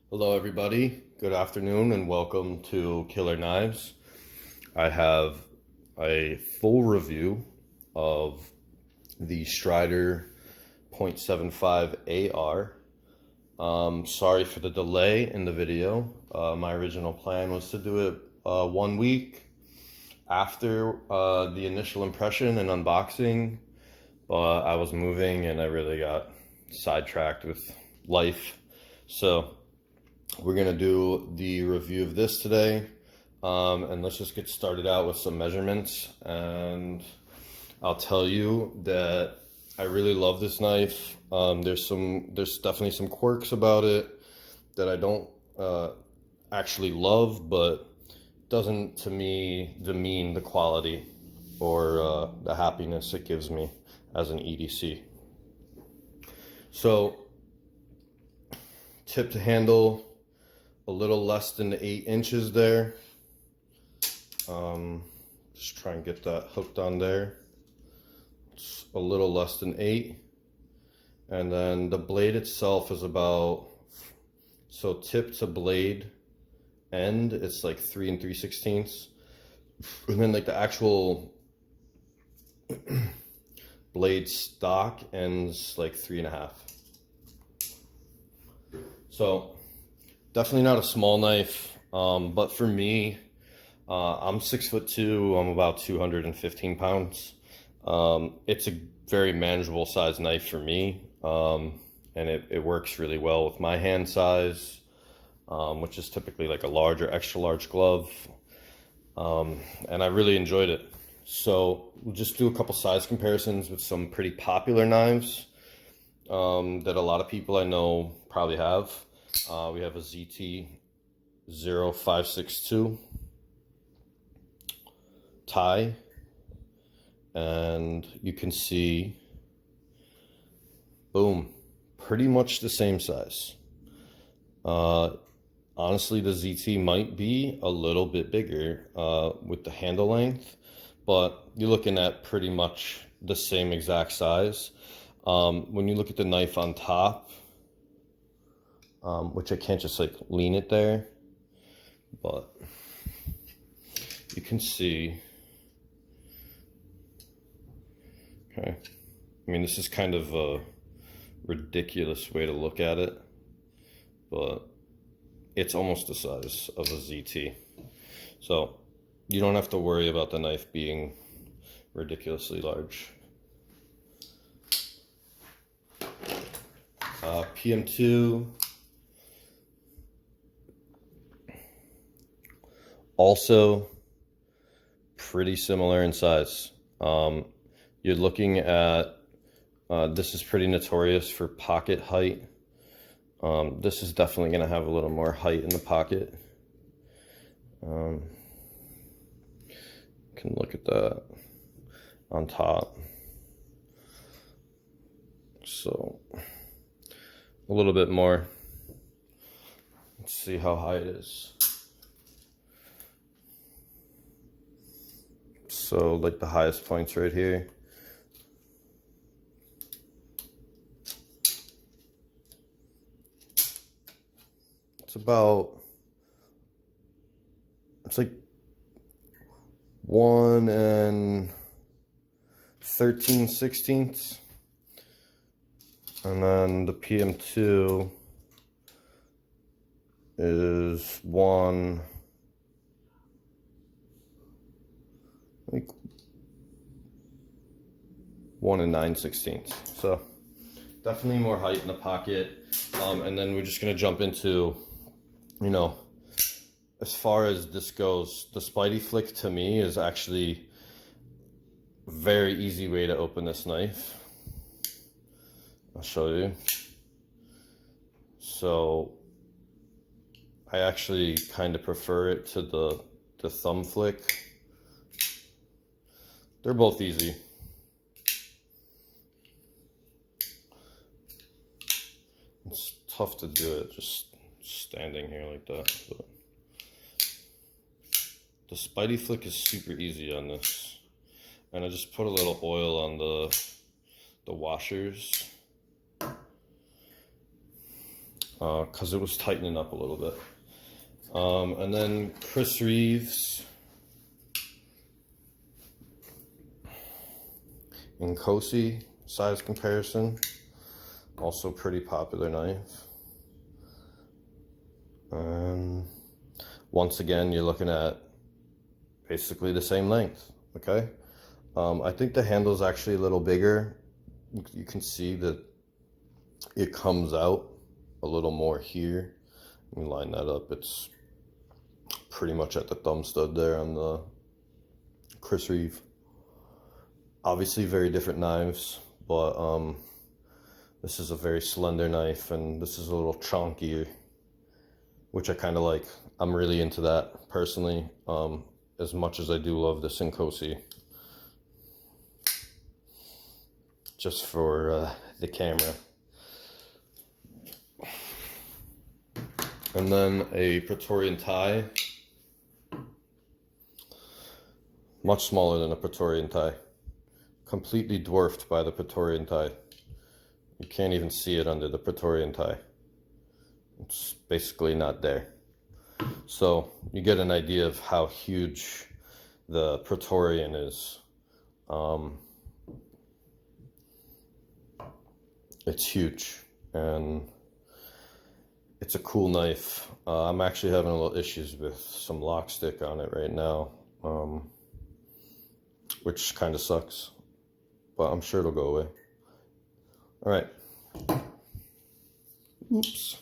Hello everybody, good afternoon and welcome to Killer Knives. I have a full review of the Strider .75 AR. Sorry for the delay in the video. My original plan was to do it 1 week after the initial impression and unboxing, but I was moving and I really got sidetracked with life. So we're gonna do the review of this today, and let's just get started out with some measurements. And I'll tell you that I really love this knife. There's definitely some quirks about it that I don't actually love, but doesn't to me demean the quality or the happiness it gives me as an EDC. So, tip to handle, a little less than 8 inches there. Just try and get that hooked on there. It's a little less than 8. And then the blade itself is about, so tip to blade end, it's like 3 3/16. And then like the actual blade stock ends like 3.5. So definitely not a small knife, but for me, I'm 6'2", I'm about 215 pounds. It's a very manageable size knife for me, and it works really well with my hand size, which is typically like a large or extra large glove, and I really enjoyed it. So we'll just do a couple size comparisons with some pretty popular knives that a lot of people I know probably have. We have a ZT 0562 tie, and you can see, boom, pretty much the same size. Honestly, the ZT might be a little bit bigger with the handle length, but you're looking at pretty much the same exact size. When you look at the knife on top, which I can't just like lean it there, but you can see, okay, I mean, this is kind of a ridiculous way to look at it, but it's almost the size of a ZT. So you don't have to worry about the knife being ridiculously large. PM2, also pretty similar in size. You're looking at, this is pretty notorious for pocket height. This is definitely going to have a little more height in the pocket. Can look at that on top. So a little bit more. Let's see how high it is. So like the highest points right here. It's like 1 13/16. And then the PM2 is 1 9/16. So definitely more height in the pocket. And then we're just gonna jump into, you know, as far as this goes, the Spidey flick to me is actually a very easy way to open this knife. I'll show you. So I actually kind of prefer it to the thumb flick. They're both easy. It's tough to do it just standing here like that, but the Spidey flick is super easy on this. And I just put a little oil on the washers. because it was tightening up a little bit. And then Chris Reeves in Cosi size comparison, also pretty popular knife. And once again, you're looking at basically the same length, okay? I think the handle is actually a little bigger. You can see that it comes out a little more here. Let me line that up. It's pretty much at the thumb stud there on the Chris Reeve. Obviously very different knives, but this is a very slender knife and this is a little chunkier, which I kind of like. I'm really into that personally, as much as I do love this in Cosi. Just for the camera. And then a Praetorian tie. Much smaller than a Praetorian tie. Completely dwarfed by the Praetorian tie. You can't even see it under the Praetorian tie. It's basically not there. So you get an idea of how huge the Praetorian is. It's huge and it's a cool knife. I'm actually having a little issues with some lock stick on it right now, which kind of sucks, but I'm sure it'll go away. All right. Oops.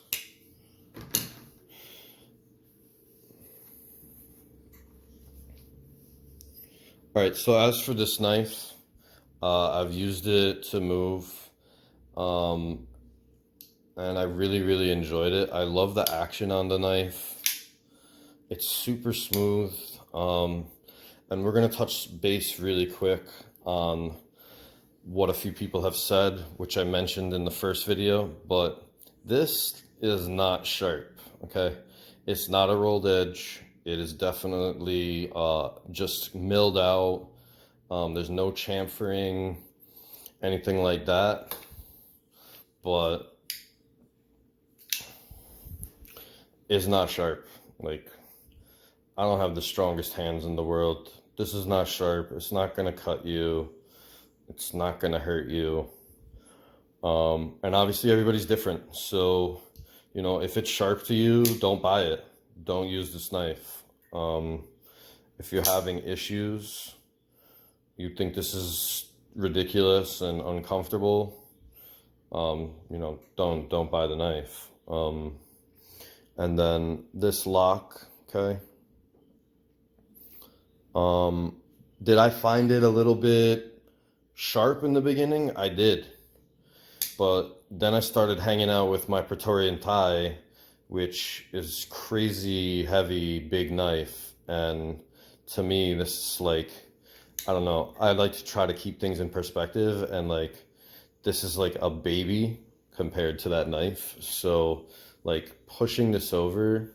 All right, so as for this knife, I've used it to move, and I really enjoyed it. I love the action on the knife. It's super smooth, and we're gonna touch base really quick on what a few people have said, which I mentioned in the first video, but this is not sharp, okay? It's not a rolled edge. It is definitely just milled out. There's no chamfering, anything like that. But it's not sharp. Like, I don't have the strongest hands in the world. This is not sharp. It's not gonna cut you. It's not gonna hurt you. And obviously everybody's different. So, you know, if it's sharp to you, don't buy it. Don't use this knife. If you're having issues, you think this is ridiculous and uncomfortable, you know, don't buy the knife. And then this lock, okay. Did I find it a little bit sharp in the beginning? I did. But then I started hanging out with my Praetorian tie, which is crazy heavy, big knife. And to me, this is like, I don't know, I like to try to keep things in perspective, and like, this is like a baby compared to that knife. So like pushing this over,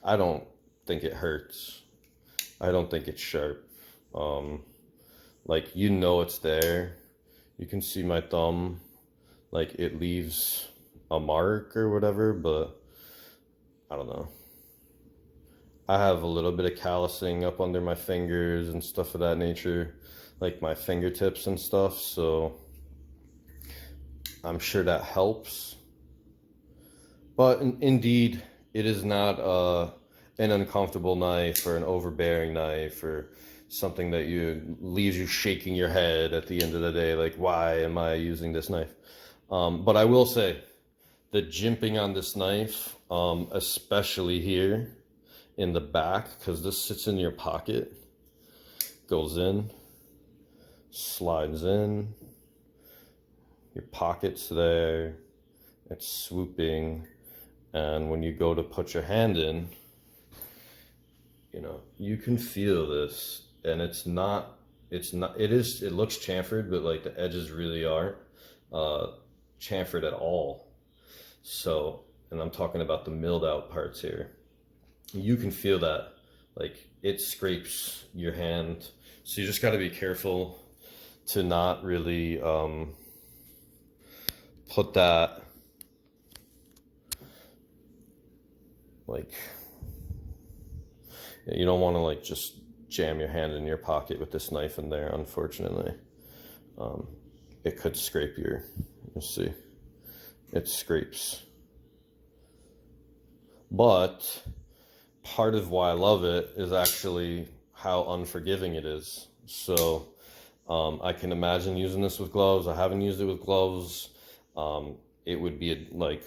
I don't think it hurts. I don't think it's sharp. Like, you know, it's there. You can see my thumb, like it leaves a mark or whatever, but I don't know. I have a little bit of callousing up under my fingers and stuff of that nature, like my fingertips and stuff, so I'm sure that helps. But indeed, it is not an uncomfortable knife or an overbearing knife or something that leaves you shaking your head at the end of the day, like, why am I using this knife? But I will say, the jimping on this knife, especially here in the back, because this sits in your pocket, goes in, slides in, your pocket's there, it's swooping, and when you go to put your hand in, you know, you can feel this, and it looks chamfered, but like the edges really aren't chamfered at all. So, and I'm talking about the milled out parts here. You can feel that, like it scrapes your hand. So you just got to be careful to not really put that like, you don't want to like just jam your hand in your pocket with this knife in there, unfortunately. It could scrape your, let's see, it scrapes. But part of why I love it is actually how unforgiving it is. So I can imagine using this with gloves. I haven't used it with gloves. It would be like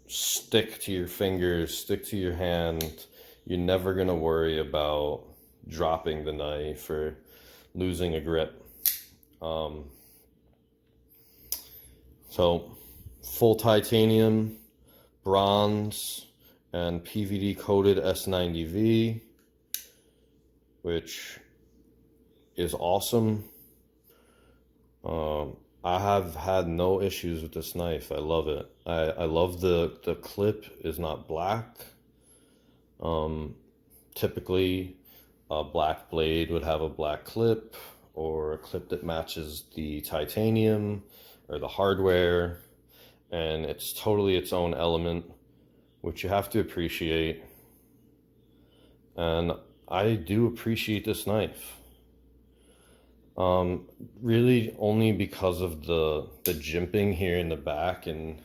stick to your fingers, stick to your hand. You're never gonna worry about dropping the knife or losing a grip. So full titanium, bronze, and PVD coated S90V, which is awesome. I have had no issues with this knife. I love it. I love the clip is not black. Typically a black blade would have a black clip, or a clip that matches the titanium or the hardware, and it's totally its own element, which you have to appreciate. And I do appreciate this knife. Really only because of the jimping here in the back and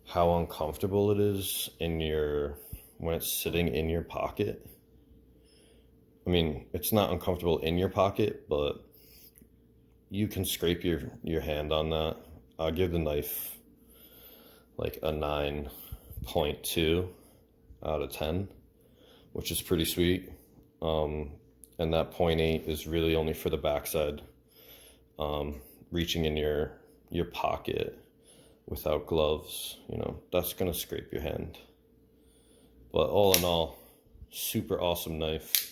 how uncomfortable it is when it's sitting in your pocket. I mean, it's not uncomfortable in your pocket, but you can scrape your hand on that. I'll give the knife like a 9.2 out of 10, which is pretty sweet. And that 0.8 is really only for the backside. Reaching in your pocket without gloves, you know, that's gonna scrape your hand. But all in all, super awesome knife.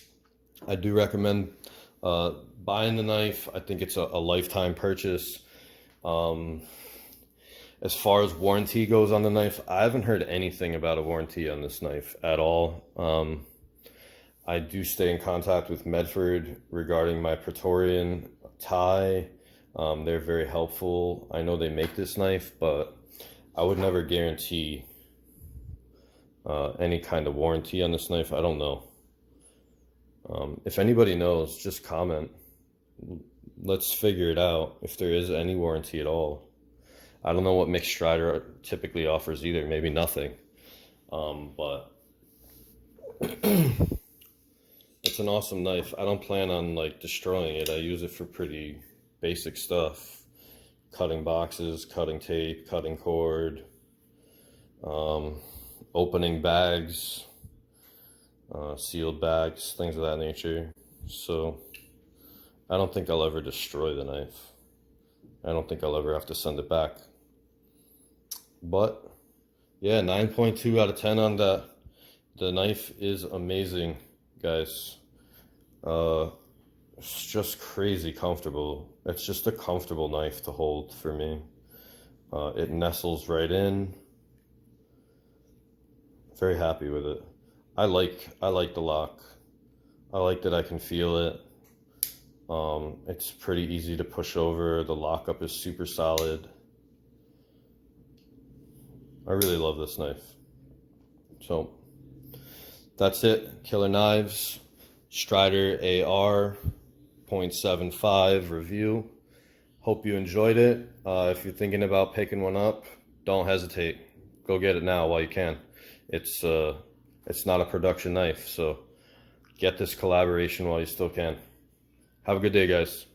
I do recommend buying the knife. I think it's a lifetime purchase. As far as warranty goes on the knife, I haven't heard anything about a warranty on this knife at all. I do stay in contact with Medford regarding my Praetorian tie. They're very helpful. I know they make this knife, but I would never guarantee any kind of warranty on this knife. I don't know. If anybody knows, just comment. Let's figure it out if there is any warranty at all. I don't know what Mick Strider typically offers either. Maybe nothing. But it's an awesome knife. I don't plan on like destroying it. I use it for pretty basic stuff. Cutting boxes, cutting tape, cutting cord, opening bags, sealed bags, things of that nature. So I don't think I'll ever destroy the knife. I don't think I'll ever have to send it back. But yeah, 9.2 out of 10 on that. The knife is amazing, guys. It's just crazy comfortable. It's just a comfortable knife to hold for me. It nestles right in. Very happy with it. I like the lock. I like that I can feel it. It's pretty easy to push over. The lockup is super solid. I really love this knife. So that's it. Killer Knives, Strider AR 0.75 review. Hope you enjoyed it. If you're thinking about picking one up, don't hesitate. Go get it now while you can. It's not a production knife, so get this collaboration while you still can. Have a good day, guys.